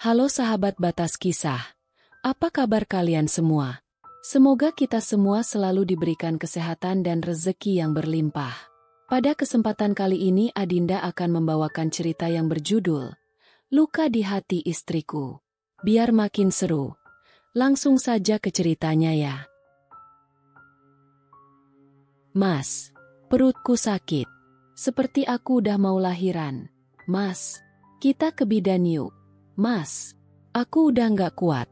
Halo sahabat Batas Kisah, apa kabar kalian semua? Semoga kita semua selalu diberikan kesehatan dan rezeki yang berlimpah. Pada kesempatan kali ini Adinda akan membawakan cerita yang berjudul Luka di Hati Istriku. Biar makin seru, langsung saja ke ceritanya ya. Mas, perutku sakit. Seperti aku udah mau lahiran. Mas, kita ke bidan yuk. Mas, aku udah nggak kuat.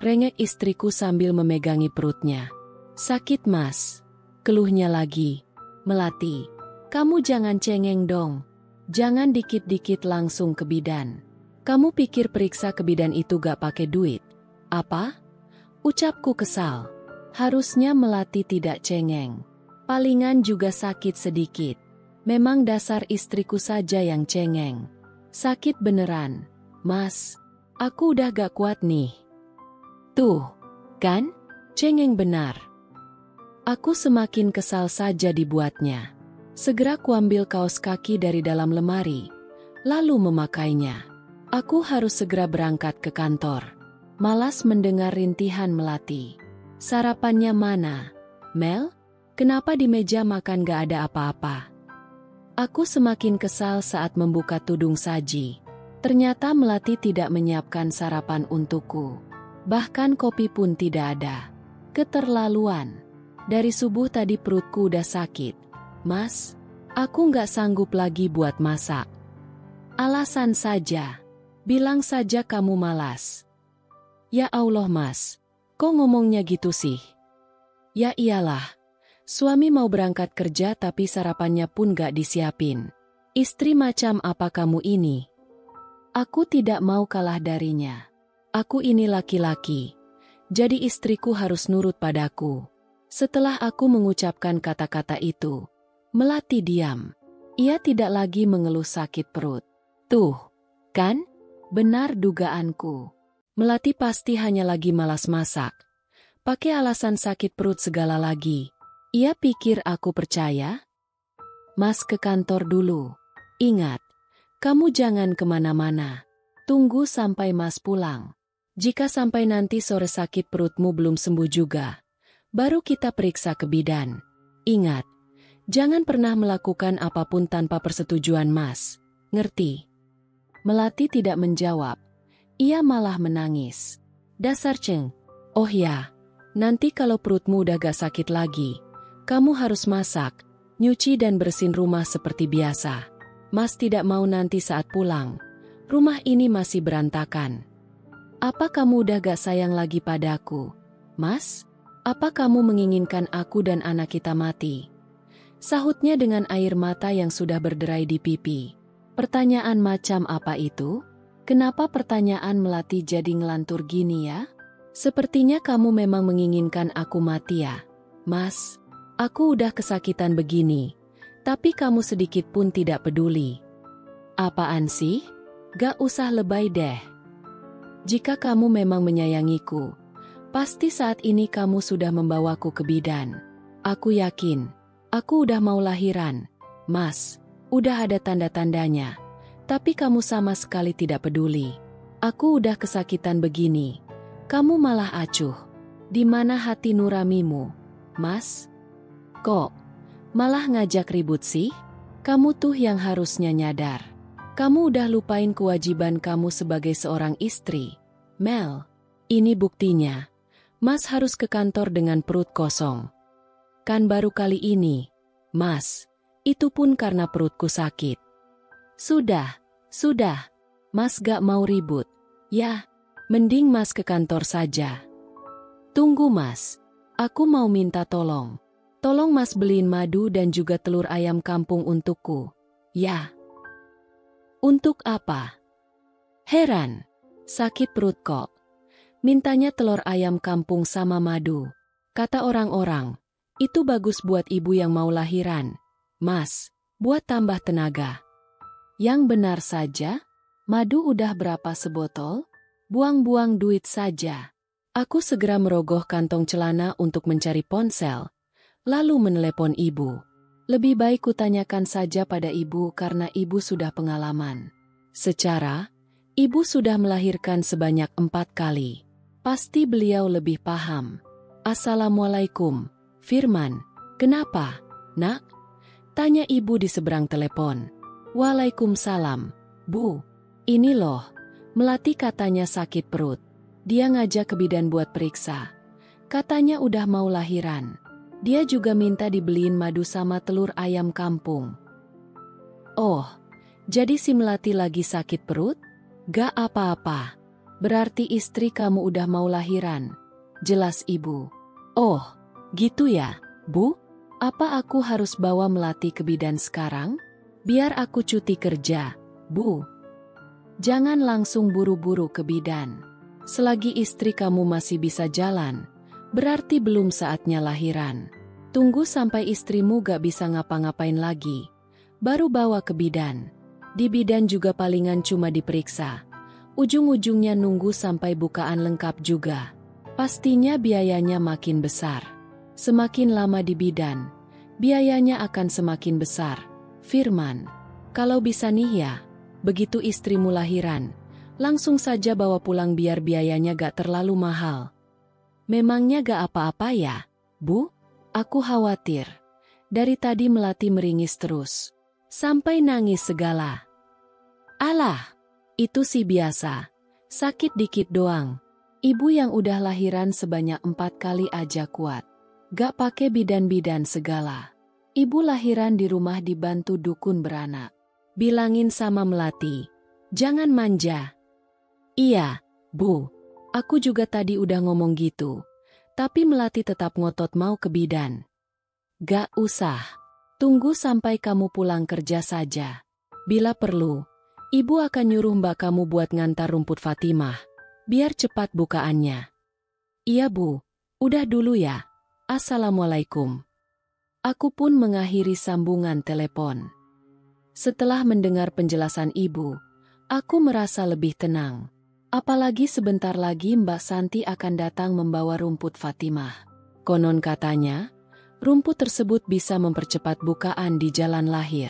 Rengek istriku sambil memegangi perutnya. Sakit mas, keluhnya lagi. Melati, kamu jangan cengeng dong. Jangan dikit-dikit langsung ke bidan. Kamu pikir periksa ke bidan itu gak pakai duit? Apa? Ucapku kesal. Harusnya Melati tidak cengeng. Palingan juga sakit sedikit. Memang dasar istriku saja yang cengeng. Sakit beneran. Mas, aku udah gak kuat nih. Tuh, kan? Cengeng benar. Aku semakin kesal saja dibuatnya. Segera kuambil kaos kaki dari dalam lemari, lalu memakainya. Aku harus segera berangkat ke kantor. Malas mendengar rintihan Melati. Sarapannya mana? Mel, kenapa di meja makan gak ada apa-apa? Aku semakin kesal saat membuka tudung saji. Ternyata Melati tidak menyiapkan sarapan untukku. Bahkan kopi pun tidak ada. Keterlaluan. Dari subuh tadi perutku udah sakit. Mas, aku nggak sanggup lagi buat masak. Alasan saja. Bilang saja kamu malas. Ya Allah mas, kok ngomongnya gitu sih? Ya iyalah. Suami mau berangkat kerja tapi sarapannya pun nggak disiapin. Istri macam apa kamu ini? Aku tidak mau kalah darinya. Aku ini laki-laki. Jadi istriku harus nurut padaku. Setelah aku mengucapkan kata-kata itu, Melati diam. Ia tidak lagi mengeluh sakit perut. Tuh, kan? Benar dugaanku. Melati pasti hanya lagi malas masak. Pakai alasan sakit perut segala lagi. Ia pikir aku percaya? Mas ke kantor dulu. Ingat. Kamu jangan kemana-mana. Tunggu sampai mas pulang. Jika sampai nanti sore sakit perutmu belum sembuh juga, baru kita periksa ke bidan. Ingat, jangan pernah melakukan apapun tanpa persetujuan mas. Ngerti? Melati tidak menjawab. Ia malah menangis. Dasar ceng. Oh ya, nanti kalau perutmu udah gak sakit lagi, kamu harus masak, nyuci dan bersihin rumah seperti biasa. Mas tidak mau nanti saat pulang, rumah ini masih berantakan. Apa kamu udah gak sayang lagi padaku? Mas, apa kamu menginginkan aku dan anak kita mati? Sahutnya dengan air mata yang sudah berderai di pipi. Pertanyaan macam apa itu? Kenapa pertanyaan Melati jadi ngelantur gini ya? Sepertinya kamu memang menginginkan aku mati ya? Mas, aku udah kesakitan begini. Tapi kamu sedikit pun tidak peduli. Apaan sih? Gak usah lebay deh. Jika kamu memang menyayangiku, pasti saat ini kamu sudah membawaku ke bidan. Aku yakin, aku udah mau lahiran. Mas, udah ada tanda-tandanya. Tapi kamu sama sekali tidak peduli. Aku udah kesakitan begini. Kamu malah acuh. Di mana hati nuranimu? Mas? Kok? Malah ngajak ribut sih? Kamu tuh yang harusnya nyadar. Kamu udah lupain kewajiban kamu sebagai seorang istri. Mel, ini buktinya. Mas harus ke kantor dengan perut kosong. Kan baru kali ini. Mas, itu pun karena perutku sakit. Sudah. Mas gak mau ribut. Ya, mending mas ke kantor saja. Tunggu mas, aku mau minta tolong. Tolong mas beliin madu dan juga telur ayam kampung untukku. Ya. Untuk apa? Heran. Sakit perut kok. Mintanya telur ayam kampung sama madu. Kata orang-orang, itu bagus buat ibu yang mau lahiran. Mas, buat tambah tenaga. Yang benar saja, madu udah berapa sebotol? Buang-buang duit saja. Aku segera merogoh kantong celana untuk mencari ponsel. Lalu menelepon ibu. Lebih baik kutanyakan saja pada ibu karena ibu sudah pengalaman. Secara, Ibu sudah melahirkan sebanyak 4 kali. Pasti beliau lebih paham. Assalamualaikum, Firman. Kenapa, Nak? Tanya ibu di seberang telepon. Waalaikumsalam, Bu. Ini loh, Melati katanya sakit perut. Dia ngajak ke bidan buat periksa. Katanya udah mau lahiran. Dia juga minta dibeliin madu sama telur ayam kampung. Oh, jadi si Melati lagi sakit perut? Gak apa-apa. Berarti istri kamu udah mau lahiran. Jelas ibu. Oh, gitu ya, Bu? Apa aku harus bawa Melati ke bidan sekarang? Biar aku cuti kerja, Bu. Jangan langsung buru-buru ke bidan. Selagi istri kamu masih bisa jalan, berarti belum saatnya lahiran. Tunggu sampai istrimu gak bisa ngapa-ngapain lagi, baru bawa ke bidan. Di bidan juga palingan cuma diperiksa. Ujung-ujungnya nunggu sampai bukaan lengkap juga. Pastinya biayanya makin besar. Semakin lama di bidan, biayanya akan semakin besar. Firman, kalau bisa nih ya, begitu istrimu lahiran, langsung saja bawa pulang biar biayanya gak terlalu mahal. Memangnya gak apa-apa ya, Bu? Aku khawatir. Dari tadi Melati meringis terus. Sampai nangis segala. Alah, itu sih biasa. Sakit dikit doang. Ibu yang udah lahiran sebanyak 4 kali aja kuat. Gak pakai bidan-bidan segala. Ibu lahiran di rumah dibantu dukun beranak. Bilangin sama Melati, jangan manja. Iya, Bu. Aku juga tadi udah ngomong gitu. Tapi Melati tetap ngotot mau ke bidan. Gak usah. Tunggu sampai kamu pulang kerja saja. Bila perlu, Ibu akan nyuruh mbak kamu buat ngantar rumput Fatimah. Biar cepat bukaannya. Iya, Bu. Udah dulu ya. Assalamualaikum. Aku pun mengakhiri sambungan telepon. Setelah mendengar penjelasan ibu, aku merasa lebih tenang. Apalagi sebentar lagi Mbak Santi akan datang membawa rumput Fatimah. Konon katanya, rumput tersebut bisa mempercepat bukaan di jalan lahir.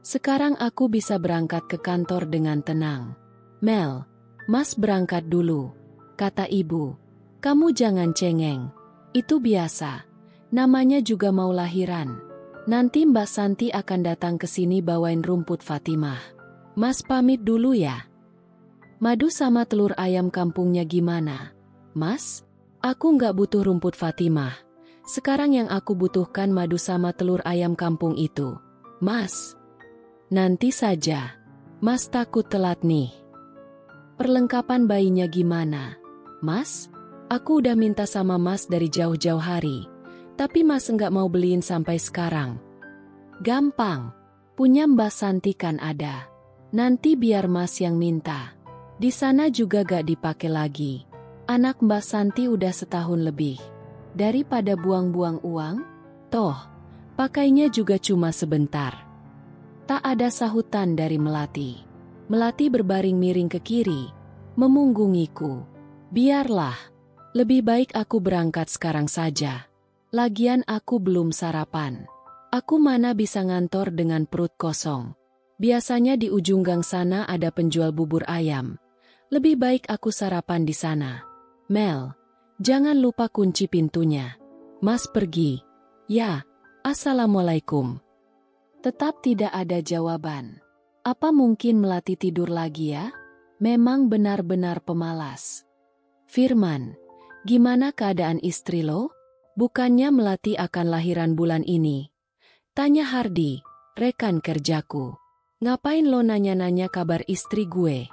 Sekarang aku bisa berangkat ke kantor dengan tenang. Mel, Mas berangkat dulu, kata ibu. Kamu jangan cengeng, itu biasa. Namanya juga mau lahiran. Nanti Mbak Santi akan datang ke sini bawain rumput Fatimah. Mas pamit dulu ya. Madu sama telur ayam kampungnya gimana? Mas, aku nggak butuh rumput Fatimah. Sekarang yang aku butuhkan madu sama telur ayam kampung itu. Mas, nanti saja. Mas takut telat nih. Perlengkapan bayinya gimana? Mas, aku udah minta sama Mas dari jauh-jauh hari. Tapi Mas nggak mau beliin sampai sekarang. Gampang, punya Mbak Santi kan ada. Nanti biar Mas yang minta. Di sana juga gak dipakai lagi. Anak Mbak Santi udah setahun lebih. Daripada buang-buang uang, toh, pakainya juga cuma sebentar. Tak ada sahutan dari Melati. Melati berbaring miring ke kiri, memunggungiku. Biarlah, lebih baik aku berangkat sekarang saja. Lagian aku belum sarapan. Aku mana bisa ngantor dengan perut kosong. Biasanya di ujung gang sana ada penjual bubur ayam. Lebih baik aku sarapan di sana. Mel, jangan lupa kunci pintunya. Mas pergi. Ya, assalamualaikum. Tetap tidak ada jawaban. Apa mungkin Melati tidur lagi ya? Memang benar-benar pemalas. Firman, gimana keadaan istri lo? Bukannya Melati akan lahiran bulan ini? Tanya Hardi, rekan kerjaku. Ngapain lo nanya-nanya kabar istri gue?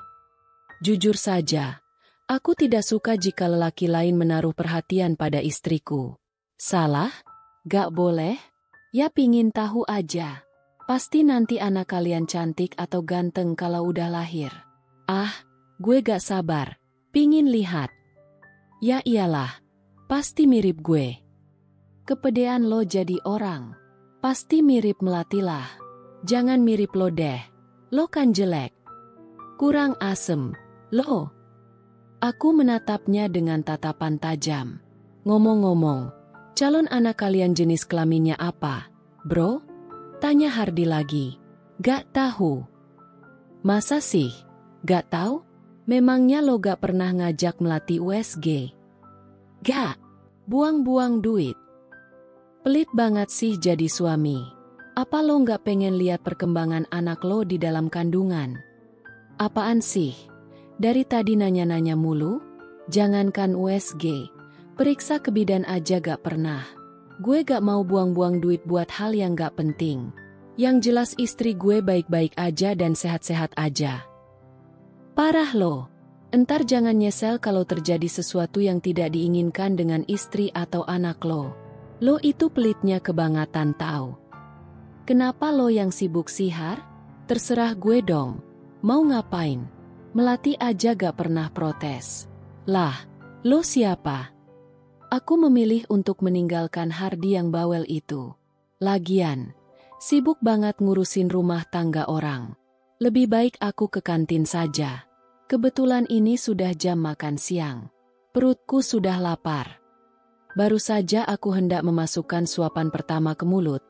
Jujur saja, aku tidak suka jika lelaki lain menaruh perhatian pada istriku. Salah? Gak boleh? Ya pingin tahu aja. Pasti nanti anak kalian cantik atau ganteng kalau udah lahir. Ah, gue gak sabar. Pingin lihat. Ya iyalah, pasti mirip gue. Kepedean lo jadi orang. Pasti mirip Melati lah. Jangan mirip lo deh. Lo kan jelek. Kurang asem. Lo. Aku menatapnya dengan tatapan tajam. Ngomong-ngomong, calon anak kalian jenis kelaminnya apa, bro? Tanya Hardi lagi. Gak tahu. Masa sih? Gak tahu? Memangnya lo gak pernah ngajak Melati USG? Gak. Buang-buang duit. Pelit banget sih jadi suami. Apa lo gak pengen lihat perkembangan anak lo di dalam kandungan? Apaan sih? Dari tadi nanya-nanya mulu? Jangankan USG, periksa ke bidan aja gak pernah. Gue gak mau buang-buang duit buat hal yang gak penting. Yang jelas istri gue baik-baik aja dan sehat-sehat aja. Parah lo. Entar jangan nyesel kalau terjadi sesuatu yang tidak diinginkan dengan istri atau anak lo. Lo itu pelitnya kebangetan tau. Kenapa lo yang sibuk sihar? Terserah gue dong. Mau ngapain? Melati aja gak pernah protes. Lah, lo siapa? Aku memilih untuk meninggalkan Hardi yang bawel itu. Lagian, sibuk banget ngurusin rumah tangga orang. Lebih baik aku ke kantin saja. Kebetulan ini sudah jam makan siang. Perutku sudah lapar. Baru saja aku hendak memasukkan suapan pertama ke mulut.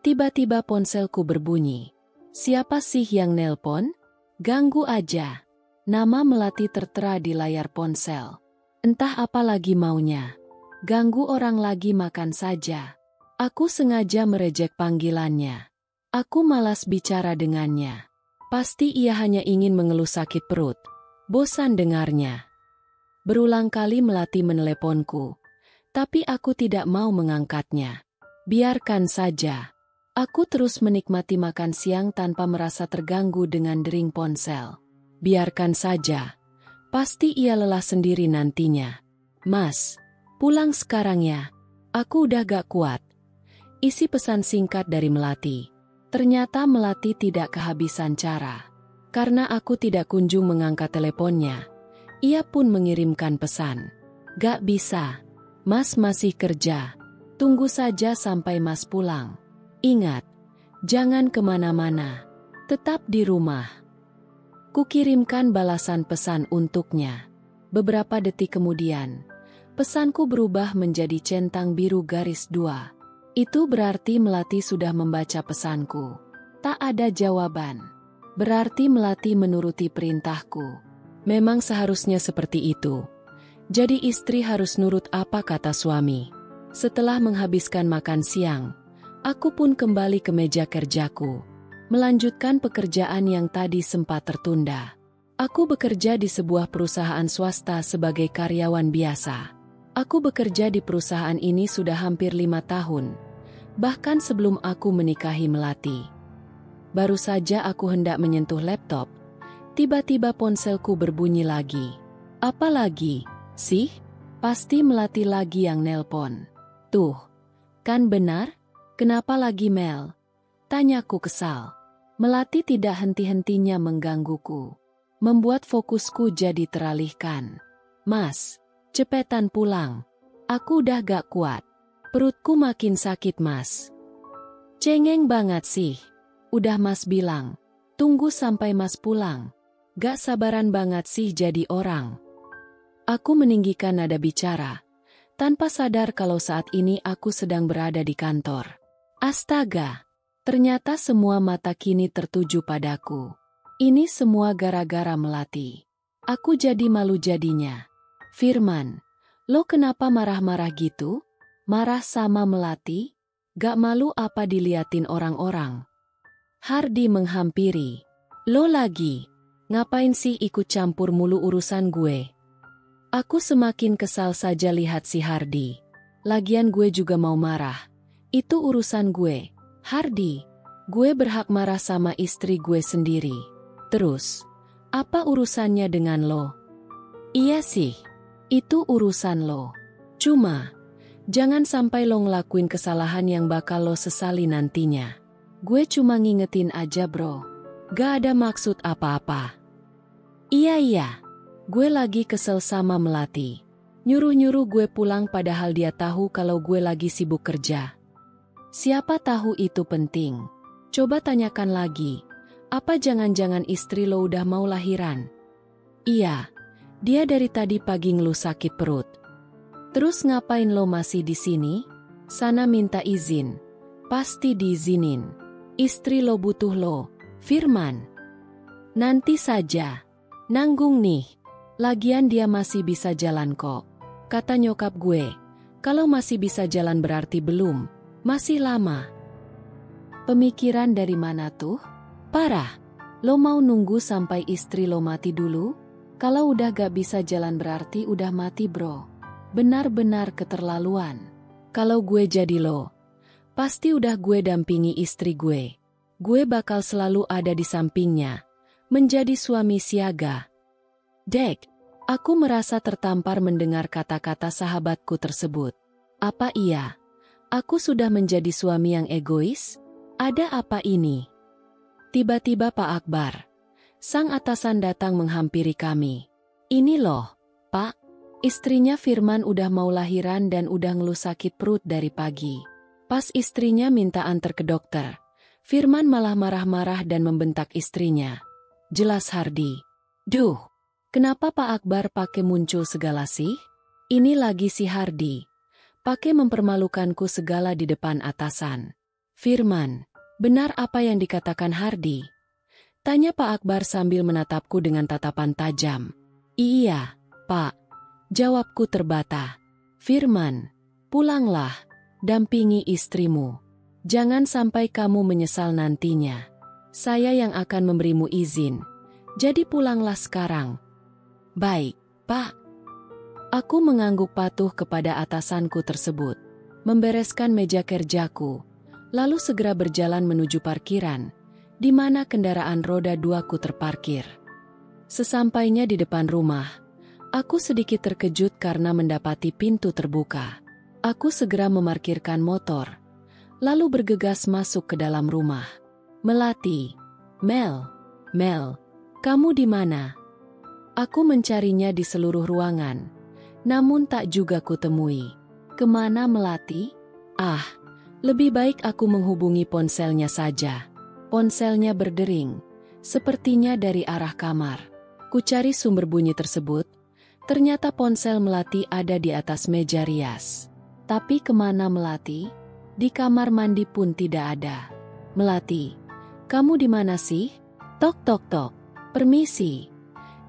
Tiba-tiba ponselku berbunyi. Siapa sih yang nelpon? Ganggu aja. Nama Melati tertera di layar ponsel. Entah apa lagi maunya. Ganggu orang lagi makan saja. Aku sengaja merejek panggilannya. Aku malas bicara dengannya. Pasti ia hanya ingin mengeluh sakit perut. Bosan dengarnya. Berulang kali Melati meneleponku, tapi aku tidak mau mengangkatnya. Biarkan saja. Aku terus menikmati makan siang tanpa merasa terganggu dengan dering ponsel. Biarkan saja. Pasti ia lelah sendiri nantinya. Mas, pulang sekarang ya. Aku udah gak kuat. Isi pesan singkat dari Melati. Ternyata Melati tidak kehabisan cara. Karena aku tidak kunjung mengangkat teleponnya, ia pun mengirimkan pesan. Gak bisa. Mas masih kerja. Tunggu saja sampai Mas pulang. Ingat, jangan kemana-mana. Tetap di rumah. Kukirimkan balasan pesan untuknya. Beberapa detik kemudian, pesanku berubah menjadi centang biru garis 2. Itu berarti Melati sudah membaca pesanku. Tak ada jawaban. Berarti Melati menuruti perintahku. Memang seharusnya seperti itu. Jadi istri harus nurut apa kata suami. Setelah menghabiskan makan siang, aku pun kembali ke meja kerjaku. Melanjutkan pekerjaan yang tadi sempat tertunda. Aku bekerja di sebuah perusahaan swasta sebagai karyawan biasa. Aku bekerja di perusahaan ini sudah hampir 5 tahun. Bahkan sebelum aku menikahi Melati. Baru saja aku hendak menyentuh laptop, tiba-tiba ponselku berbunyi lagi. Apa lagi, sih? Pasti Melati lagi yang nelpon. Tuh, kan benar? Kenapa lagi Mel? Tanyaku kesal. Melati tidak henti-hentinya menggangguku. Membuat fokusku jadi teralihkan. Mas, cepetan pulang. Aku udah gak kuat. Perutku makin sakit mas. Cengeng banget sih. Udah Mas bilang, tunggu sampai Mas pulang. Gak sabaran banget sih jadi orang. Aku meninggikan nada bicara, tanpa sadar kalau saat ini aku sedang berada di kantor. Astaga, ternyata semua mata kini tertuju padaku. Ini semua gara-gara Melati. Aku jadi malu jadinya. Firman, lo kenapa marah-marah gitu? Marah sama Melati? Gak malu apa diliatin orang-orang? Hardi menghampiri. Lo lagi, ngapain sih ikut campur mulu urusan gue? Aku semakin kesal saja lihat si Hardi. Lagian gue juga mau marah. Itu urusan gue. Hardi, gue berhak marah sama istri gue sendiri. Terus, apa urusannya dengan lo? Iya sih, itu urusan lo. Cuma, jangan sampai lo ngelakuin kesalahan yang bakal lo sesali nantinya. Gue cuma ngingetin aja bro. Gak ada maksud apa-apa. Iya, gue lagi kesel sama Melati. Nyuruh-nyuruh gue pulang padahal dia tahu kalau gue lagi sibuk kerja. Siapa tahu itu penting. Coba tanyakan lagi. Apa jangan-jangan istri lo udah mau lahiran? Iya, dia dari tadi pagi ngeluh sakit perut. Terus ngapain lo masih di sini? Sana minta izin. Pasti diizinin. Istri lo butuh lo, Firman. Nanti saja. Nanggung nih. Lagian dia masih bisa jalan kok. Kata nyokap gue, kalau masih bisa jalan berarti belum, masih lama. Pemikiran dari mana tuh? Parah, lo mau nunggu sampai istri lo mati dulu? Kalau udah gak bisa jalan berarti udah mati bro. Benar-benar keterlaluan. Kalau gue jadi lo, pasti udah gue dampingi istri gue. Gue bakal selalu ada di sampingnya, menjadi suami siaga. Dek, aku merasa tertampar mendengar kata-kata sahabatku tersebut. Apa iya? Aku sudah menjadi suami yang egois? Ada apa ini? Tiba-tiba Pak Akbar, sang atasan datang menghampiri kami. Ini loh, Pak, istrinya Firman udah mau lahiran dan udah ngeluh sakit perut dari pagi. Pas istrinya minta antar ke dokter, Firman malah marah-marah dan membentak istrinya. Jelas Hardi. Duh, kenapa Pak Akbar pakai muncul segala sih? Ini lagi si Hardi. Pakai mempermalukanku segala di depan atasan. Firman, benar apa yang dikatakan Hardi? Tanya Pak Akbar sambil menatapku dengan tatapan tajam. Iya, Pak. Jawabku terbata. Firman, pulanglah, dampingi istrimu. Jangan sampai kamu menyesal nantinya. Saya yang akan memberimu izin. Jadi pulanglah sekarang. Baik, Pak. Aku mengangguk patuh kepada atasanku tersebut. Membereskan meja kerjaku. Lalu segera berjalan menuju parkiran, di mana kendaraan roda 2ku terparkir. Sesampainya di depan rumah, aku sedikit terkejut karena mendapati pintu terbuka. Aku segera memarkirkan motor, lalu bergegas masuk ke dalam rumah. Melati, Mel, kamu di mana? Aku mencarinya di seluruh ruangan, namun tak juga kutemui. Kemana Melati? Ah, lebih baik aku menghubungi ponselnya saja. Ponselnya berdering, sepertinya dari arah kamar. Kucari sumber bunyi tersebut, ternyata ponsel Melati ada di atas meja rias. Tapi kemana Melati? Di kamar mandi pun tidak ada. Melati, kamu di mana sih? Tok tok tok. Permisi.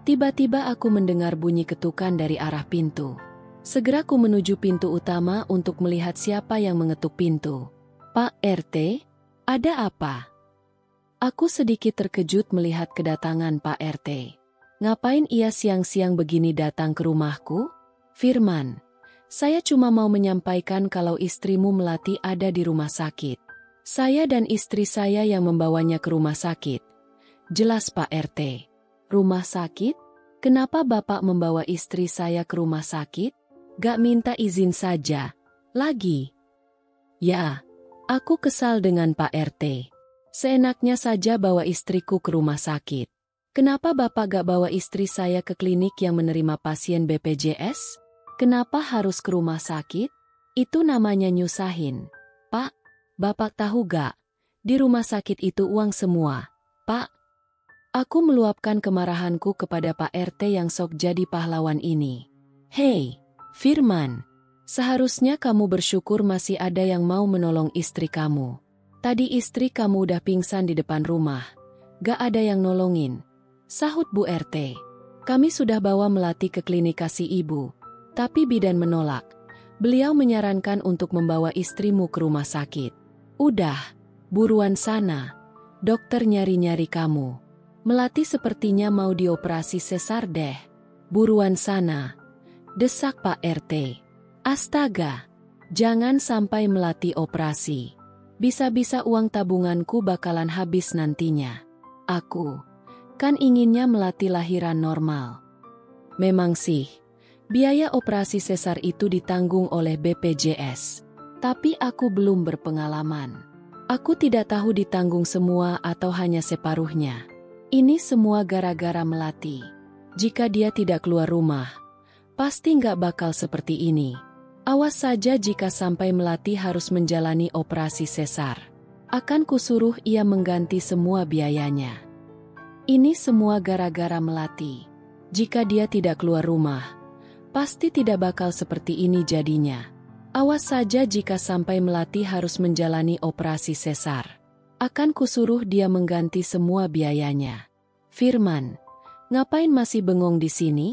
Tiba-tiba aku mendengar bunyi ketukan dari arah pintu. Segera ku menuju pintu utama untuk melihat siapa yang mengetuk pintu. Pak RT, ada apa? Aku sedikit terkejut melihat kedatangan Pak RT. Ngapain ia siang-siang begini datang ke rumahku? Firman, saya cuma mau menyampaikan kalau istrimu Melati ada di rumah sakit. Saya dan istri saya yang membawanya ke rumah sakit. Jelas Pak RT. Rumah sakit? Kenapa Bapak membawa istri saya ke rumah sakit? Gak minta izin saja. Lagi. Ya, aku kesal dengan Pak RT. Seenaknya saja bawa istriku ke rumah sakit. Kenapa Bapak gak bawa istri saya ke klinik yang menerima pasien BPJS? Kenapa harus ke rumah sakit? Itu namanya nyusahin. Pak, Bapak tahu gak? Di rumah sakit itu uang semua. Pak, aku meluapkan kemarahanku kepada Pak RT yang sok jadi pahlawan ini. Hei, Firman, seharusnya kamu bersyukur masih ada yang mau menolong istri kamu. Tadi istri kamu udah pingsan di depan rumah. Gak ada yang nolongin. Sahut Bu RT. Kami sudah bawa Melati ke klinik kasih ibu. Tapi bidan menolak. Beliau menyarankan untuk membawa istrimu ke rumah sakit. Udah, buruan sana. Dokter nyari-nyari kamu. Melati sepertinya mau dioperasi sesar deh. Buruan sana. Desak Pak RT. Astaga, jangan sampai Melati operasi. Bisa-bisa uang tabunganku bakalan habis nantinya. Aku kan inginnya Melati lahiran normal. Memang sih. Biaya operasi sesar itu ditanggung oleh BPJS. Tapi aku belum berpengalaman. Aku tidak tahu ditanggung semua atau hanya separuhnya. Ini semua gara-gara Melati. Jika dia tidak keluar rumah, pasti nggak bakal seperti ini. Awas saja jika sampai Melati harus menjalani operasi sesar. Akan kusuruh ia mengganti semua biayanya. Ini semua gara-gara Melati. Jika dia tidak keluar rumah, pasti tidak bakal seperti ini jadinya. Awas saja jika sampai Melati harus menjalani operasi sesar. Akan kusuruh dia mengganti semua biayanya. Firman, ngapain masih bengong di sini?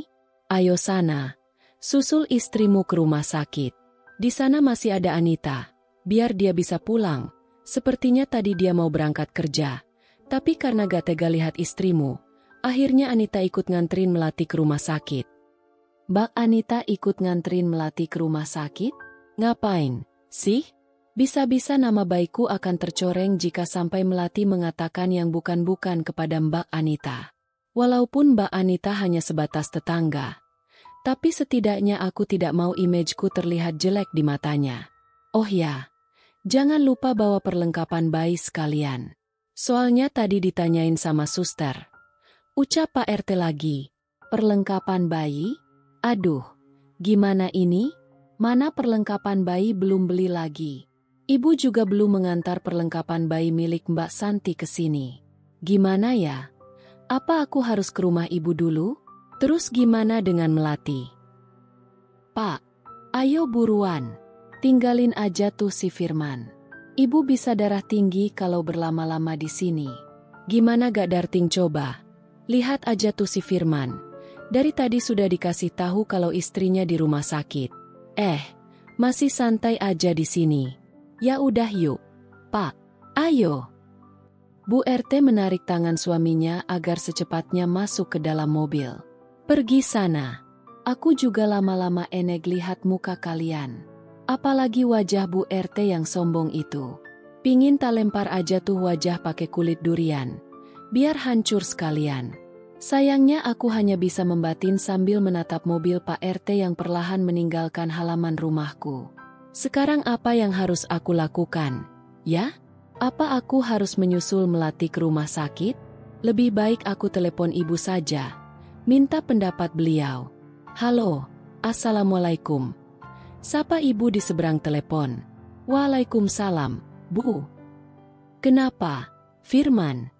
Ayo sana, susul istrimu ke rumah sakit. Di sana masih ada Anita, biar dia bisa pulang. Sepertinya tadi dia mau berangkat kerja, tapi karena gak tega lihat istrimu, akhirnya Anita ikut nganterin Melati ke rumah sakit. Mbak Anita ikut nganterin Melati ke rumah sakit? Ngapain sih? Bisa-bisa nama baikku akan tercoreng jika sampai Melati mengatakan yang bukan-bukan kepada Mbak Anita. Walaupun Mbak Anita hanya sebatas tetangga, tapi setidaknya aku tidak mau imageku terlihat jelek di matanya. Oh ya, jangan lupa bawa perlengkapan bayi sekalian. Soalnya tadi ditanyain sama suster. Ucap Pak RT lagi. Perlengkapan bayi? Aduh, gimana ini? Mana perlengkapan bayi belum beli lagi? Ibu juga belum mengantar perlengkapan bayi milik Mbak Santi ke sini. Gimana ya? Apa aku harus ke rumah ibu dulu? Terus gimana dengan Melati? Pak, ayo buruan. Tinggalin aja tuh si Firman. Ibu bisa darah tinggi kalau berlama-lama di sini. Gimana gak darting coba? Lihat aja tuh si Firman. Dari tadi sudah dikasih tahu kalau istrinya di rumah sakit. Masih santai aja di sini. Ya udah yuk. Pak, ayo. Bu RT menarik tangan suaminya agar secepatnya masuk ke dalam mobil. Pergi sana. Aku juga lama-lama eneg lihat muka kalian. Apalagi wajah Bu RT yang sombong itu. Pingin tak lempar aja tuh wajah pakai kulit durian. Biar hancur sekalian. Sayangnya aku hanya bisa membatin sambil menatap mobil Pak RT yang perlahan meninggalkan halaman rumahku. Sekarang apa yang harus aku lakukan? Ya? Apa aku harus menyusul Melati ke rumah sakit? Lebih baik aku telepon ibu saja. Minta pendapat beliau. Halo, assalamualaikum. Sapa ibu di seberang telepon. Waalaikumsalam, Bu. Kenapa, Firman?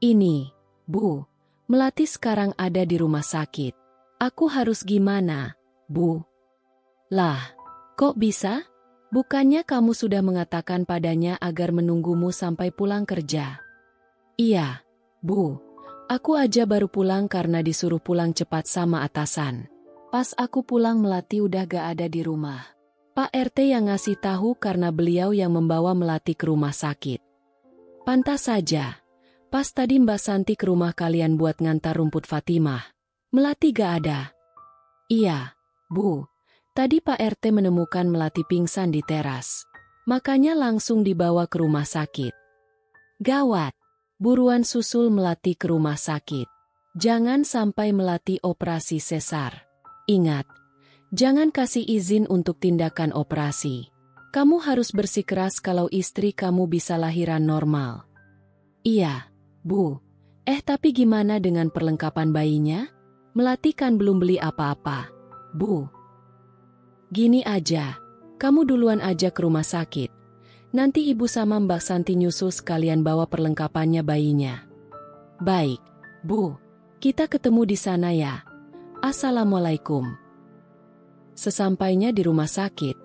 Ini, Bu, Melati sekarang ada di rumah sakit. Aku harus gimana, Bu? Lah, kok bisa? Bukannya kamu sudah mengatakan padanya agar menunggumu sampai pulang kerja? Iya, Bu. Aku aja baru pulang karena disuruh pulang cepat sama atasan. Pas aku pulang Melati udah gak ada di rumah. Pak RT yang ngasih tahu karena beliau yang membawa Melati ke rumah sakit. Pantas saja. Pas tadi Mbak Santi ke rumah kalian buat ngantar rumput Fatimah. Melati gak ada. Iya, Bu. Tadi Pak RT menemukan Melati pingsan di teras. Makanya langsung dibawa ke rumah sakit. Gawat. Buruan susul Melati ke rumah sakit. Jangan sampai Melati operasi sesar. Ingat, jangan kasih izin untuk tindakan operasi. Kamu harus bersikeras kalau istri kamu bisa lahiran normal. Iya, Bu. Tapi gimana dengan perlengkapan bayinya? Melati kan belum beli apa-apa, Bu. Gini aja, kamu duluan aja ke rumah sakit. Nanti ibu sama Mbak Santi nyusul sekalian bawa perlengkapannya bayinya. Baik, Bu. Kita ketemu di sana ya. Assalamualaikum. Sesampainya di rumah sakit,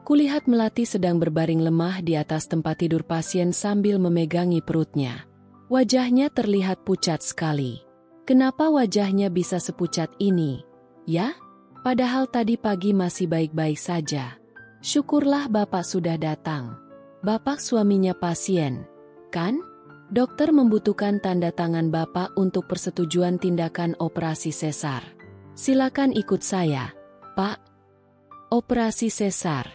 kulihat Melati sedang berbaring lemah di atas tempat tidur pasien sambil memegangi perutnya. Wajahnya terlihat pucat sekali. Kenapa wajahnya bisa sepucat ini? Ya? Padahal tadi pagi masih baik-baik saja. Syukurlah Bapak sudah datang. Bapak suaminya pasien, kan? Dokter membutuhkan tanda tangan Bapak untuk persetujuan tindakan operasi sesar. Silakan ikut saya, Pak. Operasi sesar.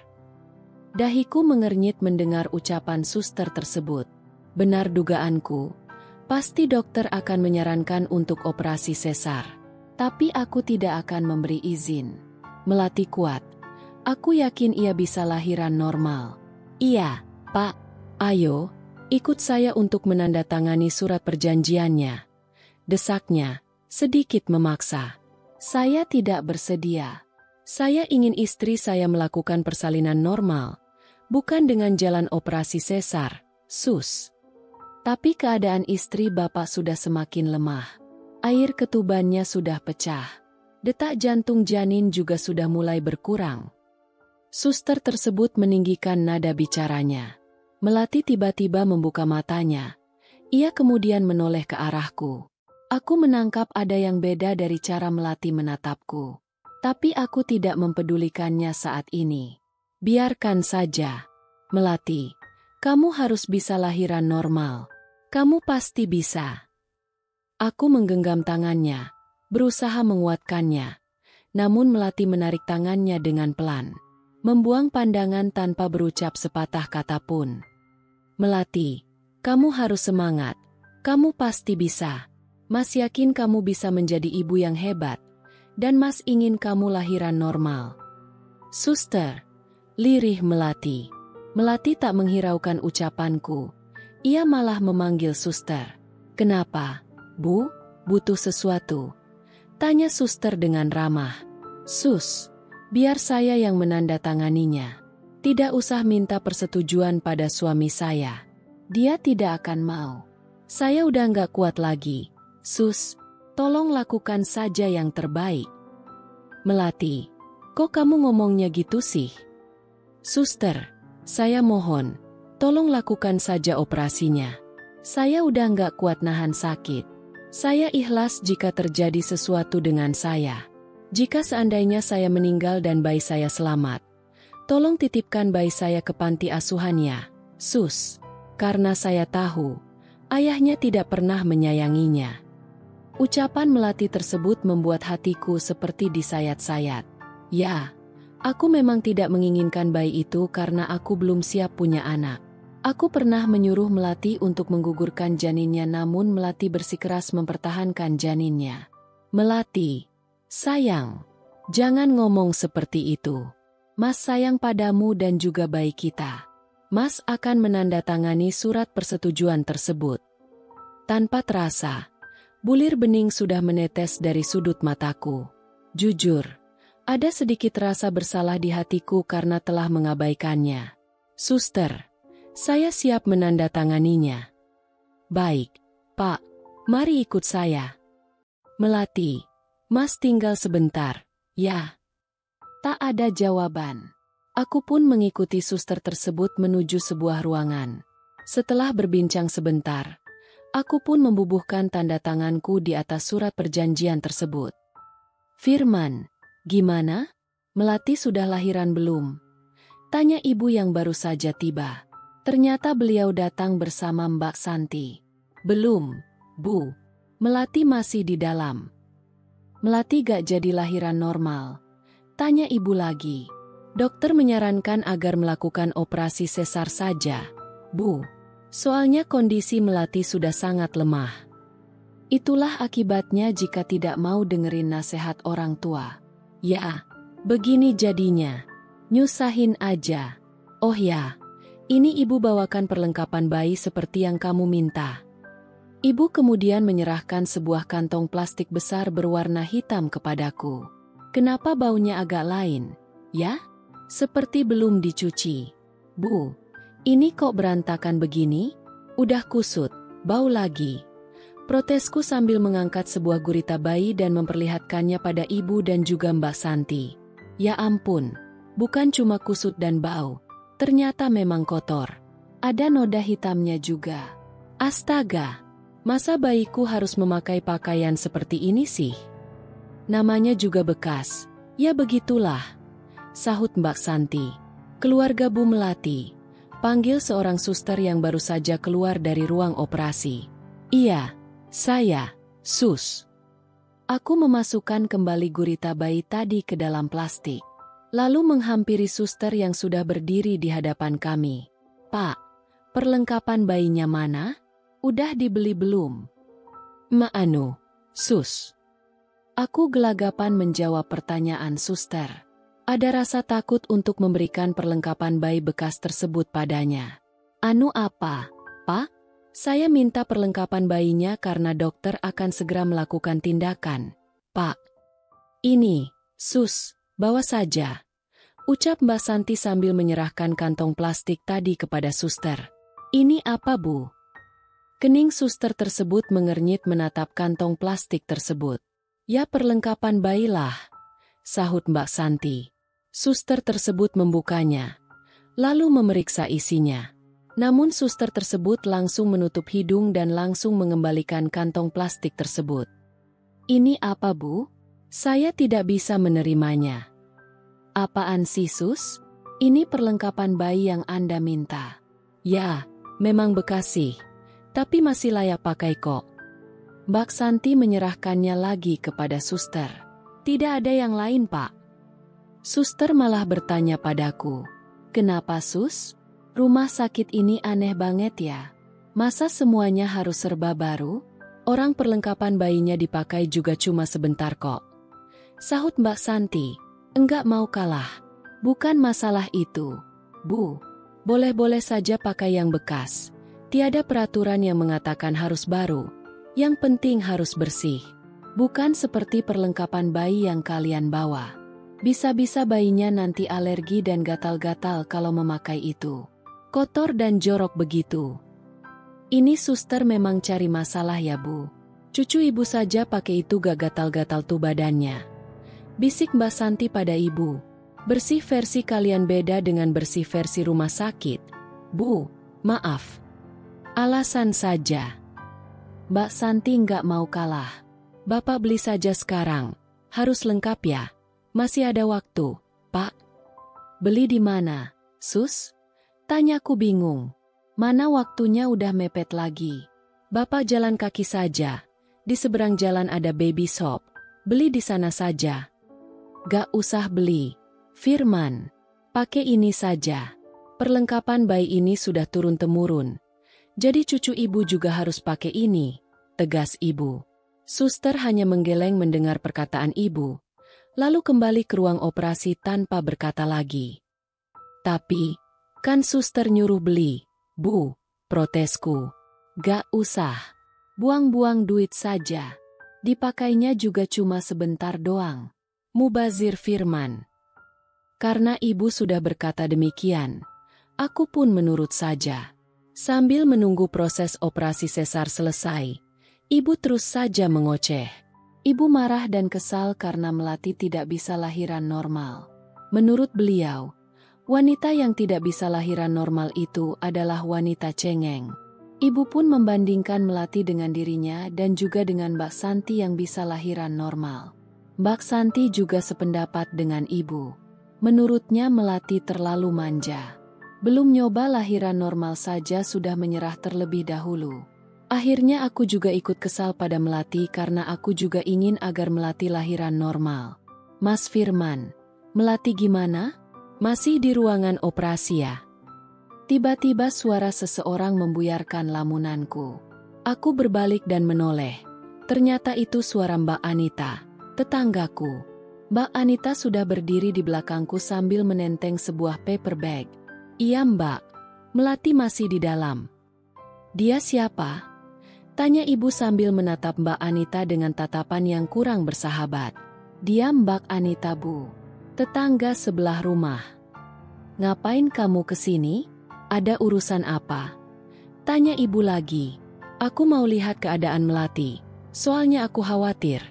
Dahiku mengernyit mendengar ucapan suster tersebut. Benar dugaanku. Pasti dokter akan menyarankan untuk operasi sesar. Tapi aku tidak akan memberi izin. Melati kuat. Aku yakin ia bisa lahiran normal. Iya, Pak. Ayo, ikut saya untuk menandatangani surat perjanjiannya. Desaknya, sedikit memaksa. Saya tidak bersedia. Saya ingin istri saya melakukan persalinan normal, bukan dengan jalan operasi sesar, sus. Tapi keadaan istri Bapak sudah semakin lemah. Air ketubannya sudah pecah. Detak jantung janin juga sudah mulai berkurang. Suster tersebut meninggikan nada bicaranya. Melati tiba-tiba membuka matanya. Ia kemudian menoleh ke arahku. Aku menangkap ada yang beda dari cara Melati menatapku. Tapi aku tidak mempedulikannya saat ini. Biarkan saja. Melati, kamu harus bisa lahiran normal. Kamu pasti bisa. Aku menggenggam tangannya, berusaha menguatkannya. Namun Melati menarik tangannya dengan pelan. Membuang pandangan tanpa berucap sepatah kata pun. Melati, kamu harus semangat. Kamu pasti bisa. Mas yakin kamu bisa menjadi ibu yang hebat. Dan Mas ingin kamu lahiran normal. Suster, lirih Melati. Melati tak menghiraukan ucapanku. Ia malah memanggil suster. Kenapa, Bu? Butuh sesuatu? Tanya suster dengan ramah. Sus, biar saya yang menandatanganinya. Tidak usah minta persetujuan pada suami saya. Dia tidak akan mau. Saya udah nggak kuat lagi. Sus, tolong lakukan saja yang terbaik. Melati, kok kamu ngomongnya gitu sih? Suster, saya mohon, tolong lakukan saja operasinya. Saya udah nggak kuat nahan sakit. Saya ikhlas jika terjadi sesuatu dengan saya. Jika seandainya saya meninggal dan bayi saya selamat, tolong titipkan bayi saya ke panti asuhannya, Sus. Karena saya tahu, ayahnya tidak pernah menyayanginya. Ucapan Melati tersebut membuat hatiku seperti disayat-sayat. Ya, aku memang tidak menginginkan bayi itu karena aku belum siap punya anak. Aku pernah menyuruh Melati untuk menggugurkan janinnya namun Melati bersikeras mempertahankan janinnya. Melati, sayang, jangan ngomong seperti itu. Mas sayang padamu dan juga bayi kita. Mas akan menandatangani surat persetujuan tersebut. Tanpa terasa, bulir bening sudah menetes dari sudut mataku. Jujur, ada sedikit rasa bersalah di hatiku karena telah mengabaikannya. Suster, saya siap menandatanganinya. Baik, Pak, mari ikut saya. Melati, Mas tinggal sebentar, ya. Tak ada jawaban. Aku pun mengikuti suster tersebut menuju sebuah ruangan. Setelah berbincang sebentar, aku pun membubuhkan tanda tanganku di atas surat perjanjian tersebut. Firman, gimana? Melati sudah lahiran belum? Tanya ibu yang baru saja tiba. Ternyata beliau datang bersama Mbak Santi. Belum, Bu. Melati masih di dalam. Melati gak jadi lahiran normal. Tanya ibu lagi. Dokter menyarankan agar melakukan operasi sesar saja, Bu. Soalnya kondisi Melati sudah sangat lemah. Itulah akibatnya jika tidak mau dengerin nasihat orang tua. Ya, begini jadinya. Nyusahin aja. Oh ya, ini ibu bawakan perlengkapan bayi seperti yang kamu minta. Ibu kemudian menyerahkan sebuah kantong plastik besar berwarna hitam kepadaku. Kenapa baunya agak lain, ya? Seperti belum dicuci. Bu, ini kok berantakan begini? Udah kusut, bau lagi. Protesku sambil mengangkat sebuah gurita bayi dan memperlihatkannya pada ibu dan juga Mbak Santi. Ya ampun, bukan cuma kusut dan bau. Ternyata memang kotor. Ada noda hitamnya juga. Astaga, masa bayiku harus memakai pakaian seperti ini sih? Namanya juga bekas. Ya begitulah, sahut Mbak Santi. Keluarga Bu Melati. Panggil seorang suster yang baru saja keluar dari ruang operasi. Iya, saya, Sus. Aku memasukkan kembali gurita bayi tadi ke dalam plastik. Lalu menghampiri suster yang sudah berdiri di hadapan kami. Pak, perlengkapan bayinya mana? Udah dibeli belum? Maanu, Sus. Aku gelagapan menjawab pertanyaan suster. Ada rasa takut untuk memberikan perlengkapan bayi bekas tersebut padanya. Anu apa, Pak? Saya minta perlengkapan bayinya karena dokter akan segera melakukan tindakan. Pak, ini, Sus, bawa saja. Ucap Mbak Santi sambil menyerahkan kantong plastik tadi kepada suster. Ini apa, Bu? Kening suster tersebut mengernyit menatap kantong plastik tersebut. Ya perlengkapan bayilah, sahut Mbak Santi. Suster tersebut membukanya, lalu memeriksa isinya. Namun suster tersebut langsung menutup hidung dan langsung mengembalikan kantong plastik tersebut. "Ini apa, Bu? Saya tidak bisa menerimanya." "Apaan sih, Sus? Ini perlengkapan bayi yang Anda minta." "Ya, memang bekas sih, tapi masih layak pakai kok." Mbak Santi menyerahkannya lagi kepada suster. "Tidak ada yang lain, Pak." Suster malah bertanya padaku, "Kenapa, Sus? Rumah sakit ini aneh banget ya. Masa semuanya harus serba baru? Orang perlengkapan bayinya dipakai juga cuma sebentar kok." Sahut Mbak Santi, "Enggak mau kalah. Bukan masalah itu, Bu. Boleh-boleh saja pakai yang bekas. Tiada peraturan yang mengatakan harus baru. Yang penting harus bersih. Bukan seperti perlengkapan bayi yang kalian bawa. Bisa-bisa bayinya nanti alergi dan gatal-gatal kalau memakai itu. Kotor dan jorok begitu." "Ini suster memang cari masalah ya, Bu. Cucu ibu saja pakai itu gak gatal-gatal tuh badannya." Bisik Mbak Santi pada ibu. "Bersih versi kalian beda dengan bersih versi rumah sakit. Bu, maaf. Alasan saja." Mbak Santi nggak mau kalah. "Bapak beli saja sekarang. Harus lengkap ya. Masih ada waktu, Pak." "Beli di mana, Sus?" Tanyaku bingung. Mana waktunya udah mepet lagi. "Bapak jalan kaki saja. Di seberang jalan ada baby shop. Beli di sana saja." "Gak usah beli, Firman. Pakai ini saja. Perlengkapan bayi ini sudah turun-temurun. Jadi cucu ibu juga harus pakai ini," tegas ibu. Suster hanya menggeleng mendengar perkataan ibu, lalu kembali ke ruang operasi tanpa berkata lagi. "Tapi, kan suster nyuruh beli, Bu," protesku. "Gak usah. Buang-buang duit saja. Dipakainya juga cuma sebentar doang," mubazir Firman. Karena ibu sudah berkata demikian, aku pun menurut saja. Sambil menunggu proses operasi sesar selesai, ibu terus saja mengoceh. Ibu marah dan kesal karena Melati tidak bisa lahiran normal. Menurut beliau, wanita yang tidak bisa lahiran normal itu adalah wanita cengeng. Ibu pun membandingkan Melati dengan dirinya dan juga dengan Mbak Santi yang bisa lahiran normal. Mbak Santi juga sependapat dengan ibu. Menurutnya Melati terlalu manja. Belum nyoba lahiran normal saja sudah menyerah terlebih dahulu. Akhirnya aku juga ikut kesal pada Melati karena aku juga ingin agar Melati lahiran normal. "Mas Firman, Melati gimana? Masih di ruangan operasi ya?" Tiba-tiba suara seseorang membuyarkan lamunanku. Aku berbalik dan menoleh. Ternyata itu suara Mbak Anita, tetanggaku. Mbak Anita sudah berdiri di belakangku sambil menenteng sebuah paper bag. "Iya Mbak, Melati masih di dalam." "Dia siapa?" tanya ibu sambil menatap Mbak Anita dengan tatapan yang kurang bersahabat. "Dia Mbak Anita, Bu. Tetangga sebelah rumah." "Ngapain kamu kesini? Ada urusan apa?" tanya ibu lagi. "Aku mau lihat keadaan Melati. Soalnya aku khawatir,"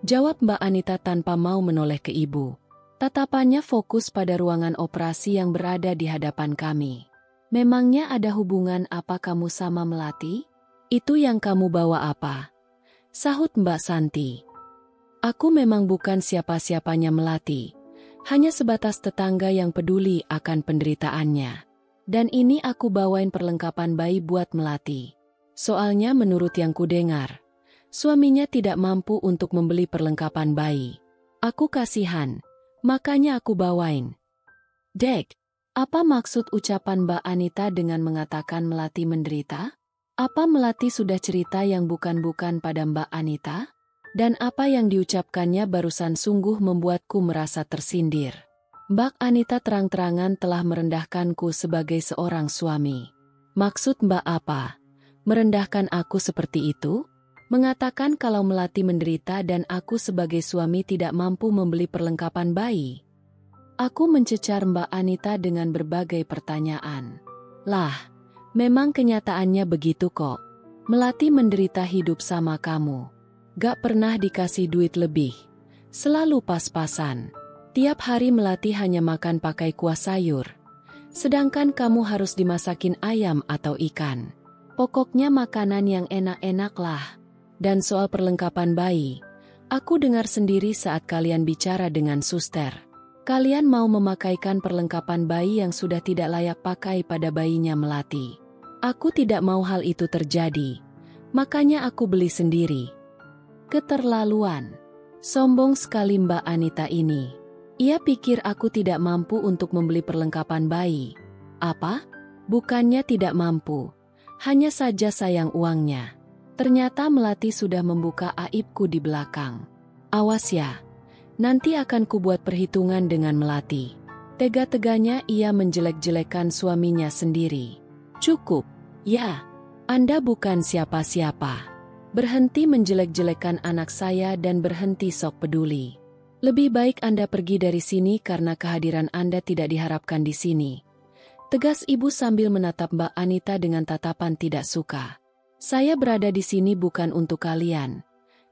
jawab Mbak Anita tanpa mau menoleh ke ibu. Tatapannya fokus pada ruangan operasi yang berada di hadapan kami. "Memangnya ada hubungan apa kamu sama Melati? Itu yang kamu bawa apa?" sahut Mbak Santi. "Aku memang bukan siapa-siapanya Melati. Hanya sebatas tetangga yang peduli akan penderitaannya. Dan ini aku bawain perlengkapan bayi buat Melati. Soalnya menurut yang kudengar, suaminya tidak mampu untuk membeli perlengkapan bayi. Aku kasihan, makanya aku bawain." "Dek, apa maksud ucapan Mbak Anita dengan mengatakan Melati menderita? Apa Melati sudah cerita yang bukan-bukan pada Mbak Anita? Dan apa yang diucapkannya barusan sungguh membuatku merasa tersindir. Mbak Anita terang-terangan telah merendahkanku sebagai seorang suami. Maksud Mbak apa? Merendahkan aku seperti itu? Mengatakan kalau Melati menderita dan aku sebagai suami tidak mampu membeli perlengkapan bayi?" Aku mencecar Mbak Anita dengan berbagai pertanyaan. "Lah, memang kenyataannya begitu kok. Melati menderita hidup sama kamu. Gak pernah dikasih duit lebih. Selalu pas-pasan. Tiap hari Melati hanya makan pakai kuah sayur. Sedangkan kamu harus dimasakin ayam atau ikan. Pokoknya makanan yang enak-enak lah. Dan soal perlengkapan bayi, aku dengar sendiri saat kalian bicara dengan suster. Kalian mau memakaikan perlengkapan bayi yang sudah tidak layak pakai pada bayinya Melati. Aku tidak mau hal itu terjadi. Makanya aku beli sendiri. Keterlaluan. Sombong sekali Mbak Anita ini. Ia pikir aku tidak mampu untuk membeli perlengkapan bayi. Apa? Bukannya tidak mampu. Hanya saja sayang uangnya. Ternyata Melati sudah membuka aibku di belakang. Awas ya. Nanti akan kubuat perhitungan dengan Melati. Tega-teganya ia menjelek-jelekan suaminya sendiri. Cukup. Ya. Anda bukan siapa-siapa. Berhenti menjelek-jelekan anak saya dan berhenti sok peduli. Lebih baik Anda pergi dari sini karena kehadiran Anda tidak diharapkan di sini. Tegas ibu sambil menatap Mbak Anita dengan tatapan tidak suka. Saya berada di sini bukan untuk kalian,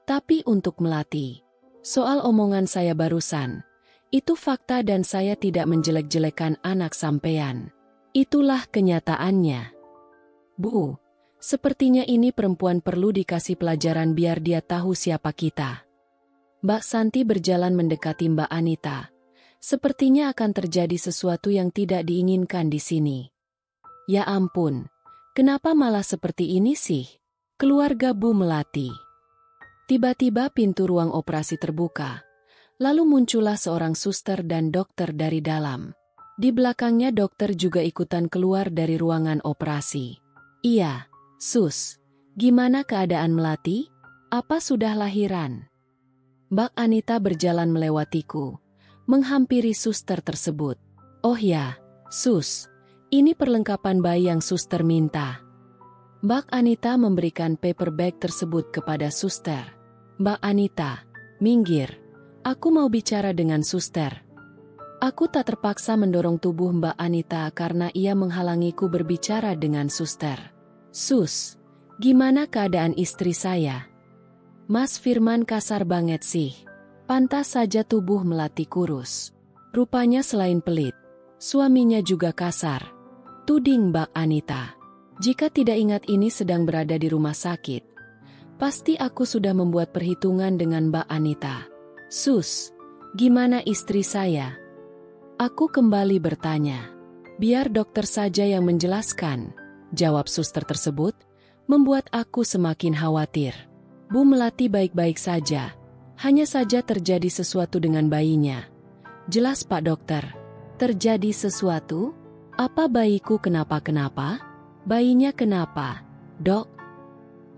tapi untuk Melati. Soal omongan saya barusan, itu fakta dan saya tidak menjelek-jelekan anak sampean. Itulah kenyataannya. Bu. Sepertinya ini perempuan perlu dikasih pelajaran biar dia tahu siapa kita. Mbak Santi berjalan mendekati Mbak Anita. Sepertinya akan terjadi sesuatu yang tidak diinginkan di sini. Ya ampun, kenapa malah seperti ini sih? Keluarga Bu Melati. Tiba-tiba pintu ruang operasi terbuka. Lalu muncullah seorang suster dan dokter dari dalam. Di belakangnya dokter juga ikutan keluar dari ruangan operasi. Iya. Sus, gimana keadaan Melati? Apa sudah lahiran? Mbak Anita berjalan melewatiku, menghampiri suster tersebut. Oh ya, Sus, ini perlengkapan bayi yang suster minta. Mbak Anita memberikan paper bag tersebut kepada suster. Mbak Anita, minggir. Aku mau bicara dengan suster. Aku tak terpaksa mendorong tubuh Mbak Anita karena ia menghalangiku berbicara dengan suster. Sus, gimana keadaan istri saya? Mas Firman kasar banget sih. Pantas saja tubuh Melati kurus. Rupanya selain pelit, suaminya juga kasar. Tuding Mbak Anita. Jika tidak ingat ini sedang berada di rumah sakit, pasti aku sudah membuat perhitungan dengan Mbak Anita. Sus, gimana istri saya? Aku kembali bertanya. Biar dokter saja yang menjelaskan. Jawab suster tersebut, membuat aku semakin khawatir. Bu Melati baik-baik saja, hanya saja terjadi sesuatu dengan bayinya. Jelas Pak Dokter, terjadi sesuatu? Apa bayiku kenapa-kenapa? Bayinya kenapa, Dok?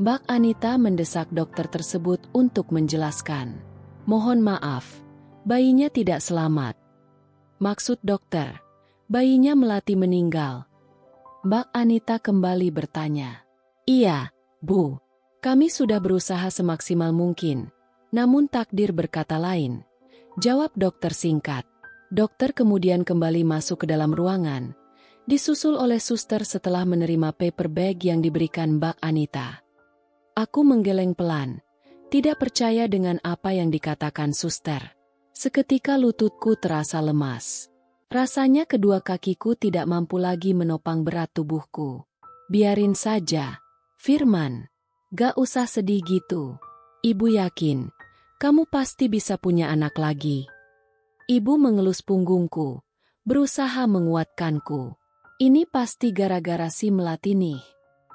Mbak Anita mendesak dokter tersebut untuk menjelaskan. Mohon maaf, bayinya tidak selamat. Maksud dokter, bayinya Melati meninggal. Mbak Anita kembali bertanya. Iya, Bu. Kami sudah berusaha semaksimal mungkin. Namun takdir berkata lain. Jawab dokter singkat. Dokter kemudian kembali masuk ke dalam ruangan. Disusul oleh suster setelah menerima paper bag yang diberikan Mbak Anita. Aku menggeleng pelan. Tidak percaya dengan apa yang dikatakan suster. Seketika lututku terasa lemas. Rasanya kedua kakiku tidak mampu lagi menopang berat tubuhku. Biarin saja, Firman. Gak usah sedih gitu. Ibu yakin, kamu pasti bisa punya anak lagi. Ibu mengelus punggungku, berusaha menguatkanku. Ini pasti gara-gara si Melati nih.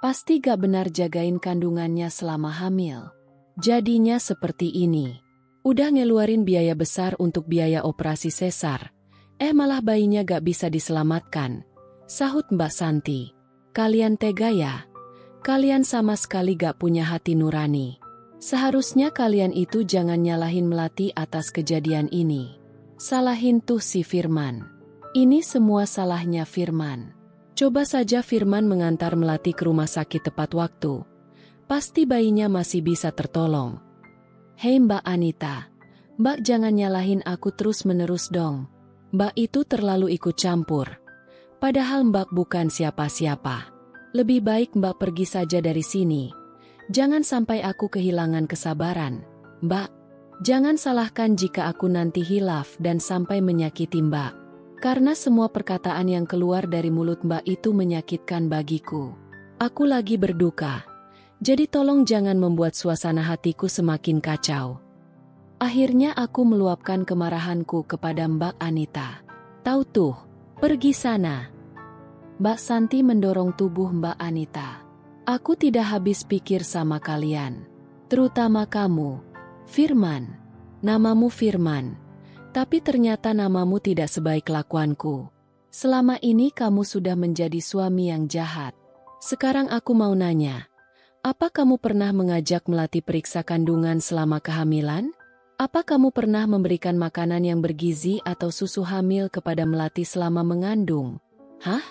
Pasti gak benar jagain kandungannya selama hamil. Jadinya seperti ini. Udah ngeluarin biaya besar untuk biaya operasi sesar. Malah bayinya gak bisa diselamatkan. Sahut Mbak Santi. Kalian tega ya? Kalian sama sekali gak punya hati nurani. Seharusnya kalian itu jangan nyalahin Melati atas kejadian ini. Salahin tuh si Firman. Ini semua salahnya Firman. Coba saja Firman mengantar Melati ke rumah sakit tepat waktu. Pasti bayinya masih bisa tertolong. Hei Mbak Anita. Mbak jangan nyalahin aku terus-menerus dong. Mbak itu terlalu ikut campur. Padahal Mbak bukan siapa-siapa. Lebih baik Mbak pergi saja dari sini. Jangan sampai aku kehilangan kesabaran. Mbak, jangan salahkan jika aku nanti hilaf dan sampai menyakiti Mbak. Karena semua perkataan yang keluar dari mulut Mbak itu menyakitkan bagiku. Aku lagi berduka. Jadi tolong jangan membuat suasana hatiku semakin kacau. Akhirnya aku meluapkan kemarahanku kepada Mbak Anita. Tahu tuh, pergi sana. Mbak Santi mendorong tubuh Mbak Anita. Aku tidak habis pikir sama kalian. Terutama kamu, Firman. Namamu Firman. Tapi ternyata namamu tidak sebaik kelakuanku. Selama ini kamu sudah menjadi suami yang jahat. Sekarang aku mau nanya. Apa kamu pernah mengajak Melati periksa kandungan selama kehamilan? Apa kamu pernah memberikan makanan yang bergizi atau susu hamil kepada Melati selama mengandung? Hah?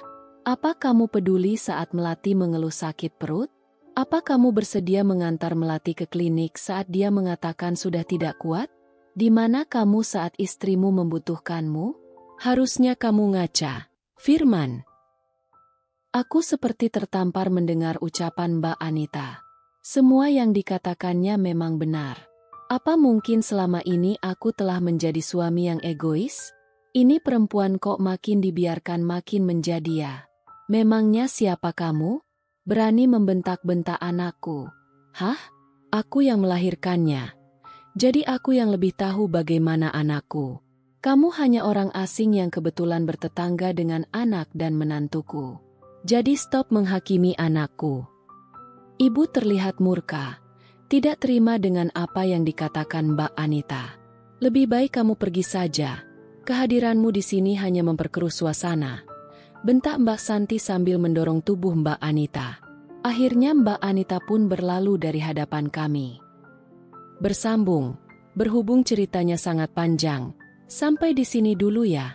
Apa kamu peduli saat Melati mengeluh sakit perut? Apa kamu bersedia mengantar Melati ke klinik saat dia mengatakan sudah tidak kuat? Di mana kamu saat istrimu membutuhkanmu? Harusnya kamu ngaca, Firman. Aku seperti tertampar mendengar ucapan Mbak Anita. Semua yang dikatakannya memang benar. Apa mungkin selama ini aku telah menjadi suami yang egois? Ini perempuan kok makin dibiarkan makin menjadi. Memangnya siapa kamu? Berani membentak-bentak anakku. Hah? Aku yang melahirkannya. Jadi aku yang lebih tahu bagaimana anakku. Kamu hanya orang asing yang kebetulan bertetangga dengan anak dan menantuku. Jadi stop menghakimi anakku. Ibu terlihat murka. Tidak terima dengan apa yang dikatakan Mbak Anita. Lebih baik kamu pergi saja. Kehadiranmu di sini hanya memperkeruh suasana. Bentak Mbak Santi sambil mendorong tubuh Mbak Anita. Akhirnya Mbak Anita pun berlalu dari hadapan kami. Bersambung, berhubung ceritanya sangat panjang. Sampai di sini dulu ya.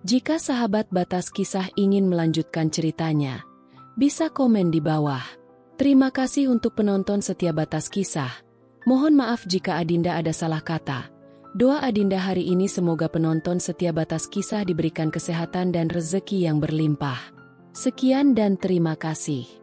Jika sahabat Batas Kisah ingin melanjutkan ceritanya, bisa komen di bawah. Terima kasih untuk penonton setia Batas Kisah. Mohon maaf jika Adinda ada salah kata. Doa Adinda hari ini semoga penonton setia Batas Kisah diberikan kesehatan dan rezeki yang berlimpah. Sekian dan terima kasih.